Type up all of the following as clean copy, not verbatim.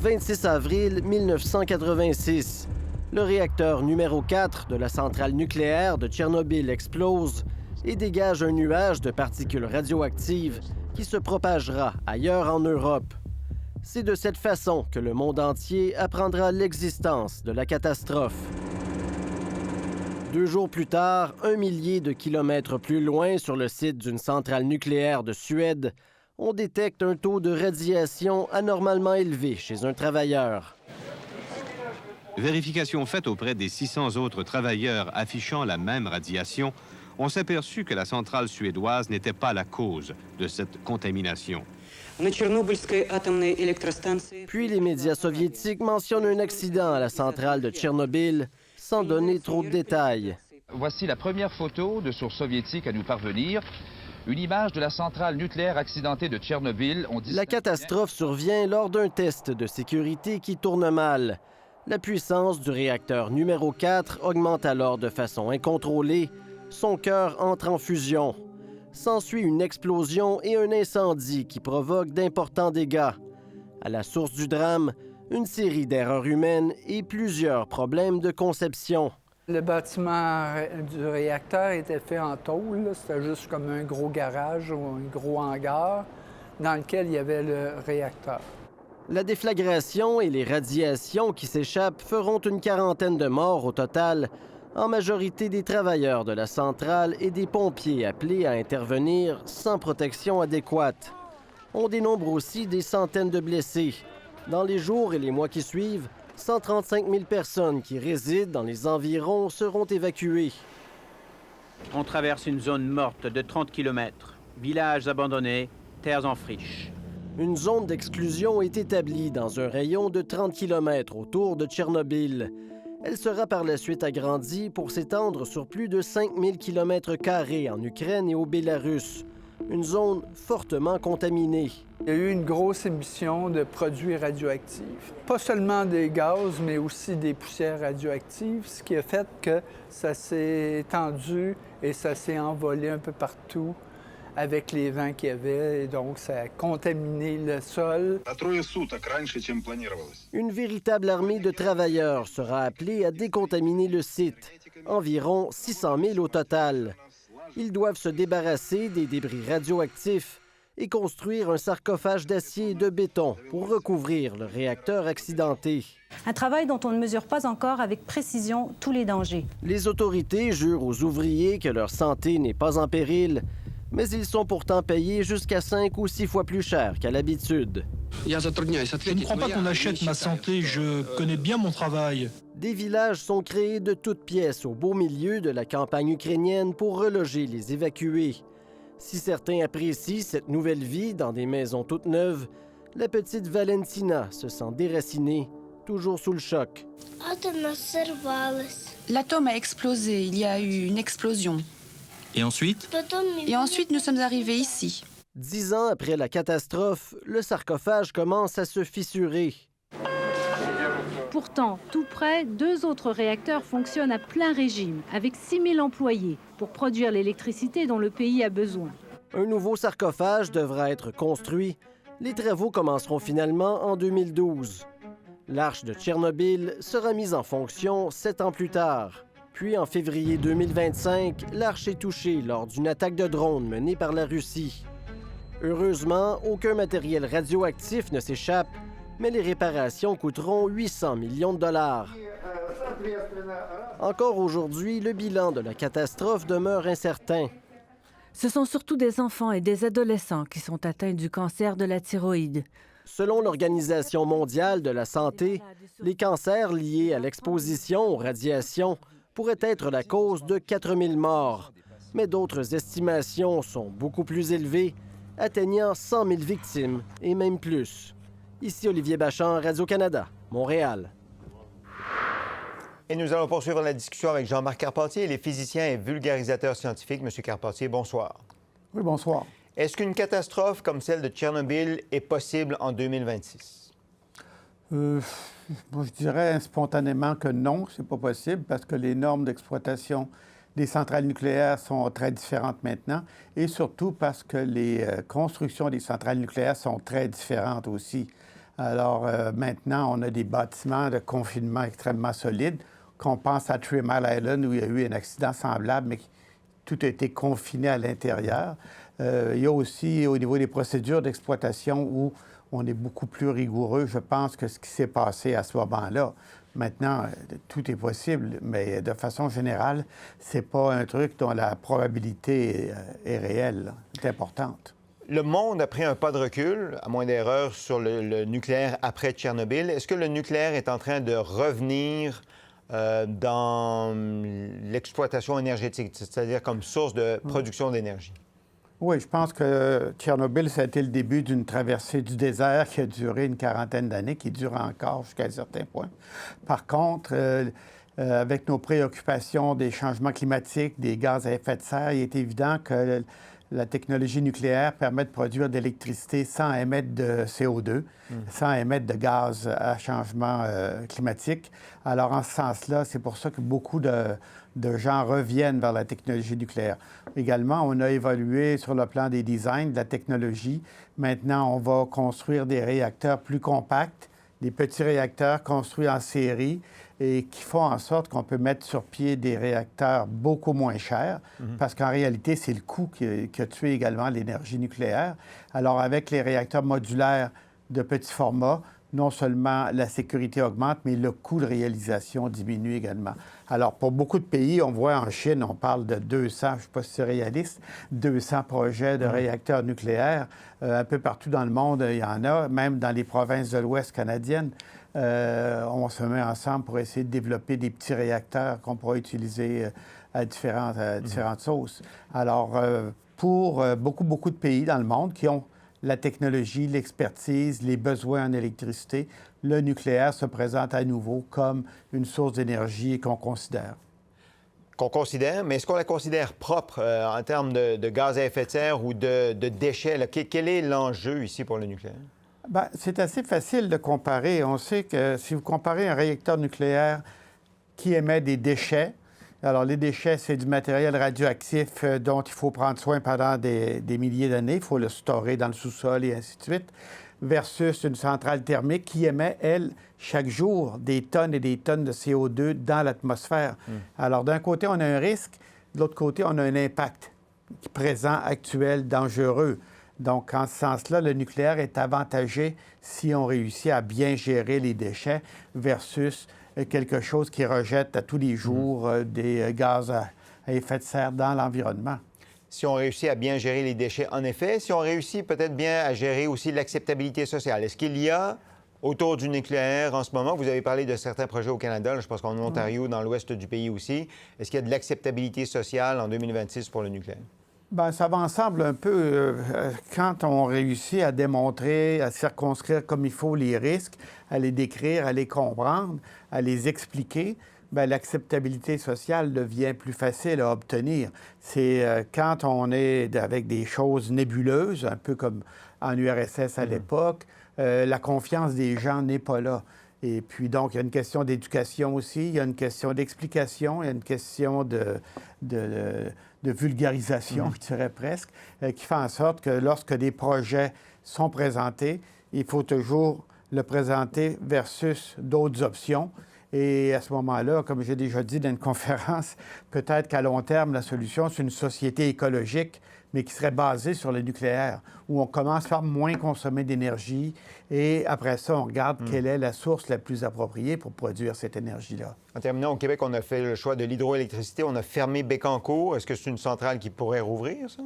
26 avril 1986. Le réacteur numéro 4 de la centrale nucléaire de Tchernobyl explose et dégage un nuage de particules radioactives qui se propagera ailleurs en Europe. C'est de cette façon que le monde entier apprendra l'existence de la catastrophe. 2 jours plus tard, 1 millier de kilomètres plus loin, sur le site d'une centrale nucléaire de Suède, on détecte un taux de radiation anormalement élevé chez un travailleur. Vérification faite auprès des 600 autres travailleurs affichant la même radiation, on s'est aperçu que la centrale suédoise n'était pas la cause de cette contamination. Puis les médias soviétiques mentionnent un accident à la centrale de Tchernobyl, sans donner trop de détails. Voici la première photo de source soviétique à nous parvenir. Une image de la centrale nucléaire accidentée de Tchernobyl. La catastrophe survient lors d'un test de sécurité qui tourne mal. La puissance du réacteur numéro 4 augmente alors de façon incontrôlée. Son cœur entre en fusion. S'ensuit une explosion et un incendie qui provoquent d'importants dégâts. À la source du drame, une série d'erreurs humaines et plusieurs problèmes de conception. Le bâtiment du réacteur était fait en tôle. C'était juste comme un gros garage ou un gros hangar dans lequel il y avait le réacteur. La déflagration et les radiations qui s'échappent feront une quarantaine de morts au total, en majorité des travailleurs de la centrale et des pompiers appelés à intervenir sans protection adéquate. On dénombre aussi des centaines de blessés. Dans les jours et les mois qui suivent, 135 000 personnes qui résident dans les environs seront évacuées. On traverse une zone morte de 30 km. Villages abandonnés, terres en friche. Une zone d'exclusion est établie dans un rayon de 30 km autour de Tchernobyl. Elle sera par la suite agrandie pour s'étendre sur plus de 5 000 km² en Ukraine et au Bélarus. Une zone fortement contaminée. Il y a eu une grosse émission de produits radioactifs. Pas seulement des gaz, mais aussi des poussières radioactives, ce qui a fait que ça s'est étendu et ça s'est envolé un peu partout avec les vents qu'il y avait, et donc ça a contaminé le sol. Une véritable armée de travailleurs sera appelée à décontaminer le site, environ 600 000 au total. Ils doivent se débarrasser des débris radioactifs et construire un sarcophage d'acier et de béton pour recouvrir le réacteur accidenté. Un travail dont on ne mesure pas encore avec précision tous les dangers. Les autorités jurent aux ouvriers que leur santé n'est pas en péril, mais ils sont pourtant payés jusqu'à 5 ou 6 fois plus cher qu'à l'habitude. Je ne crois pas qu'on achète ma santé, je connais bien mon travail. Des villages sont créés de toutes pièces au beau milieu de la campagne ukrainienne pour reloger les évacués. Si certains apprécient cette nouvelle vie dans des maisons toutes neuves, la petite Valentina se sent déracinée, toujours sous le choc. L'atome a explosé, il y a eu une explosion. Et ensuite? Et ensuite, nous sommes arrivés ici. 10 ans après la catastrophe, le sarcophage commence à se fissurer. Pourtant, tout près, 2 autres réacteurs fonctionnent à plein régime, avec 6 000 employés, pour produire l'électricité dont le pays a besoin. Un nouveau sarcophage devra être construit. Les travaux commenceront finalement en 2012. L'arche de Tchernobyl sera mise en fonction 7 ans plus tard. Puis, en février 2025, l'arche est touchée lors d'une attaque de drone menée par la Russie. Heureusement, aucun matériel radioactif ne s'échappe, mais les réparations coûteront 800 millions de dollars. Encore aujourd'hui, le bilan de la catastrophe demeure incertain. Ce sont surtout des enfants et des adolescents qui sont atteints du cancer de la thyroïde. Selon l'Organisation mondiale de la santé, les cancers liés à l'exposition aux radiations pourraient être la cause de 4 000 morts. Mais d'autres estimations sont beaucoup plus élevées, atteignant 100 000 victimes et même plus. Ici Olivier Bachand, Radio-Canada, Montréal. Et nous allons poursuivre la discussion avec Jean-Marc Carpentier, il est physicien et vulgarisateur scientifique. Monsieur Carpentier, bonsoir. Oui, bonsoir. Est-ce qu'une catastrophe comme celle de Tchernobyl est possible en 2026? Je dirais spontanément que non, c'est pas possible parce que les normes d'exploitation des centrales nucléaires sont très différentes maintenant et surtout parce que les constructions des centrales nucléaires sont très différentes aussi. Alors maintenant, on a des bâtiments de confinement extrêmement solides. Qu'on pense à Three Mile Island où il y a eu un accident semblable, mais tout a été confiné à l'intérieur. Il y a aussi au niveau des procédures d'exploitation où on est beaucoup plus rigoureux, je pense, que ce qui s'est passé à ce moment-là. Maintenant, tout est possible, mais de façon générale, c'est pas un truc dont la probabilité est réelle, est importante. Le monde a pris un pas de recul, à moins d'erreurs, sur le nucléaire après Tchernobyl. Est-ce que le nucléaire est en train de revenir dans l'exploitation énergétique, c'est-à-dire comme source de production d'énergie? Oui, je pense que Tchernobyl, ça a été le début d'une traversée du désert qui a duré une quarantaine d'années, qui dure encore jusqu'à un certain point. Par contre, avec nos préoccupations des changements climatiques, des gaz à effet de serre, il est évident que la technologie nucléaire permet de produire de l'électricité sans émettre de CO2, sans émettre de gaz à changement climatique. Alors, en ce sens-là, c'est pour ça que beaucoup de gens reviennent vers la technologie nucléaire. Également, on a évolué sur le plan des designs, de la technologie. Maintenant, on va construire des réacteurs plus compacts, des petits réacteurs construits en série et qui font en sorte qu'on peut mettre sur pied des réacteurs beaucoup moins chers, parce qu'en réalité, c'est le coût qui a tué également l'énergie nucléaire. Alors, avec les réacteurs modulaires de petit format, non seulement la sécurité augmente, mais le coût de réalisation diminue également. Alors, pour beaucoup de pays, on voit en Chine, on parle de 200, je ne sais pas si c'est réaliste, 200 projets de réacteurs nucléaires. Un peu partout dans le monde, il y en a, même dans les provinces de l'Ouest canadiennes. On se met ensemble pour essayer de développer des petits réacteurs qu'on pourra utiliser à différentes sauces. Alors, pour beaucoup de pays dans le monde qui ont la technologie, l'expertise, les besoins en électricité, le nucléaire se présente à nouveau comme une source d'énergie qu'on considère. Qu'on considère, mais est-ce qu'on la considère propre en termes de gaz à effet de serre ou de déchets? Là? Quel est l'enjeu ici pour le nucléaire? Bien, c'est assez facile de comparer. On sait que si vous comparez un réacteur nucléaire qui émet des déchets, alors les déchets, c'est du matériel radioactif dont il faut prendre soin pendant des milliers d'années. Il faut le stocker dans le sous-sol et ainsi de suite, versus une centrale thermique qui émet, elle, chaque jour, des tonnes et des tonnes de CO2 dans l'atmosphère. Alors, d'un côté, on a un risque, de l'autre côté, on a un impact présent, actuel, dangereux. Donc, en ce sens-là, le nucléaire est avantagé si on réussit à bien gérer les déchets versus quelque chose qui rejette à tous les jours des gaz à effet de serre dans l'environnement. Si on réussit à bien gérer les déchets, en effet, si on réussit peut-être bien à gérer aussi l'acceptabilité sociale, est-ce qu'il y a autour du nucléaire en ce moment, vous avez parlé de certains projets au Canada, là, je pense qu'en Ontario, dans l'ouest du pays aussi, est-ce qu'il y a de l'acceptabilité sociale en 2026 pour le nucléaire? Bien, ça va ensemble un peu quand on réussit à démontrer, à circonscrire comme il faut les risques, à les décrire, à les comprendre, à les expliquer, bien, l'acceptabilité sociale devient plus facile à obtenir. C'est quand on est avec des choses nébuleuses, un peu comme en URSS à l'époque, la confiance des gens n'est pas là. Et puis, donc, il y a une question d'éducation aussi, il y a une question d'explication, il y a une question de vulgarisation, je dirais presque, qui fait en sorte que lorsque des projets sont présentés, il faut toujours le présenter versus d'autres options. Et à ce moment-là, comme j'ai déjà dit dans une conférence, peut-être qu'à long terme, la solution, c'est une société écologique, mais qui serait basée sur le nucléaire, où on commence par moins consommer d'énergie et après ça, on regarde quelle est la source la plus appropriée pour produire cette énergie-là. En terminant, au Québec, on a fait le choix de l'hydroélectricité. On a fermé Bécancour. Est-ce que c'est une centrale qui pourrait rouvrir, ça?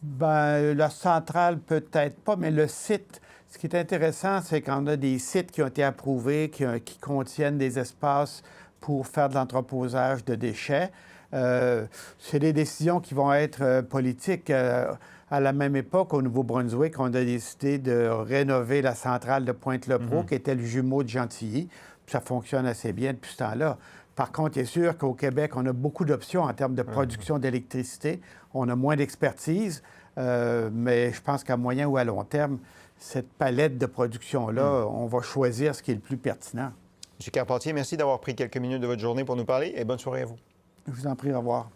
Bien, la centrale, peut-être pas, mais le site. Ce qui est intéressant, c'est qu'on a des sites qui ont été approuvés, qui contiennent des espaces pour faire de l'entreposage de déchets. C'est des décisions qui vont être politiques. À la même époque, au Nouveau-Brunswick, on a décidé de rénover la centrale de Pointe-le-Preau, qui était le jumeau de Gentilly. Ça fonctionne assez bien depuis ce temps-là. Par contre, il est sûr qu'au Québec, on a beaucoup d'options en termes de production d'électricité. On a moins d'expertise, mais je pense qu'à moyen ou à long terme, cette palette de production-là, on va choisir ce qui est le plus pertinent. M. Carpentier, merci d'avoir pris quelques minutes de votre journée pour nous parler et bonne soirée à vous. Je vous en prie, au revoir.